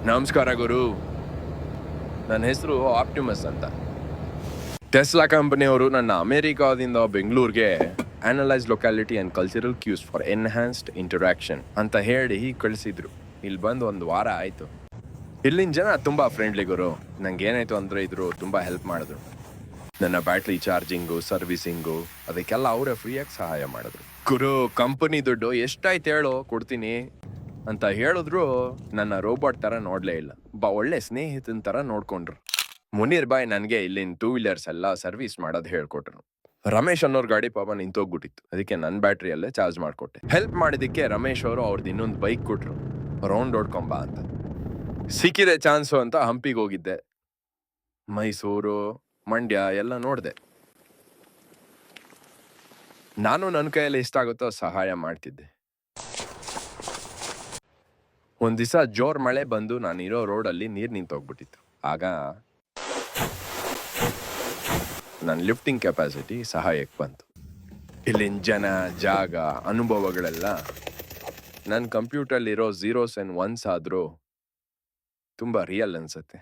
ನಮಸ್ಕಾರ ಗುರು. ನನ್ನ ಹೆಸರು ಆಪ್ಟಿಮಸ್ ಅಂತ. ಟೆಸ್ಲಾ ಕಂಪನಿಯವರು ನನ್ನ ಅಮೆರಿಕಾದಿಂದ ಬೆಂಗಳೂರಿಗೆ analyse locality and cultural cues for enhanced interaction ಅಂತ ಹೇಳಿ ಕಳಿಸಿದ್ರು. ಇಲ್ಲಿ ಬಂದು 1 ವಾರ ಆಯಿತು. ಇಲ್ಲಿನ ಜನ ತುಂಬ ಫ್ರೆಂಡ್ಲಿ ಗುರು. ನಂಗೆ ಏನಾಯಿತು ಅಂದರೆ ಇದ್ರು ತುಂಬ ಹೆಲ್ಪ್ ಮಾಡಿದ್ರು. ನನ್ನ ಬ್ಯಾಟ್ರಿ ಚಾರ್ಜಿಂಗು, ಸರ್ವಿಸಿಂಗು ಅದಕ್ಕೆಲ್ಲ ಅವರೇ ಫ್ರೀಯಾಗಿ ಸಹಾಯ ಮಾಡಿದ್ರು. ಗುರು, ಕಂಪನಿ ದುಡ್ಡು ಎಷ್ಟಾಯ್ತು ಹೇಳೋ, ಕೊಡ್ತೀನಿ ಅಂತ ಹೇಳಿದ್ರು. ನನ್ನ ರೋಬೋಟ್ ಥರ ನೋಡಲೇ ಇಲ್ಲ, ಒಳ್ಳೆ ಸ್ನೇಹಿತನ ಥರ ನೋಡ್ಕೊಂಡ್ರು. ಮುನೀರ್ ಬಾಯ್ ನನಗೆ ಇಲ್ಲಿನ 2 ವೀಲರ್ಸ್ ಎಲ್ಲ ಸರ್ವಿಸ್ ಮಾಡೋದು ಹೇಳ್ಕೊಟ್ರು. ರಮೇಶ್ ಅನ್ನೋರ್ ಗಾಡಿ ಪಾಪ ನಿಂತೋಗ್ಬಿಟ್ಟಿತ್ತು, ಅದಕ್ಕೆ ನನ್ನ ಬ್ಯಾಟ್ರಿಯಲ್ಲೇ ಚಾರ್ಜ್ ಮಾಡಿಕೊಟ್ಟೆ. ಹೆಲ್ಪ್ ಮಾಡಿದ್ದಕ್ಕೆ ರಮೇಶ್ ಅವರು ಅವ್ರದ್ದು ಇನ್ನೊಂದು ಬೈಕ್ ಕೊಟ್ರು, ರೌಂಡ್ ಹೊಡ್ಕೊಂಬ ಅಂತ. ಸಿಕ್ಕಿದೆ ಚಾನ್ಸು ಅಂತ ಹಂಪಿಗೆ ಹೋಗಿದ್ದೆ. ಮೈಸೂರು, ಮಂಡ್ಯ ಎಲ್ಲ ನೋಡಿದೆ. ನಾನು ನನ್ನ ಕೈಯಲ್ಲಿ ಎಷ್ಟಾಗುತ್ತೋ ಸಹಾಯ ಮಾಡ್ತಿದ್ದೆ. ಒಂದ್ ದಿವಸ ಜೋರ್ ಮಳೆ ಬಂದು ನಾನಿರೋ ರೋಡಲ್ಲಿ ನೀರು ನಿಂತೋಗ್ಬಿಟ್ಟಿತ್ತು. ಆಗ ನನ್ನ ಲಿಫ್ಟಿಂಗ್ ಕೆಪಾಸಿಟಿ ಸಹಾಯಕ್ಕೆ ಬಂತು. ಇಲ್ಲಿನ ಜನ, ಜಾಗ, ಅನುಭವಗಳೆಲ್ಲ ನನ್ನ ಕಂಪ್ಯೂಟರ್ಲಿರೋ 0s and 1s ಆದರೂ ತುಂಬ ರಿಯಲ್ ಅನ್ಸುತ್ತೆ.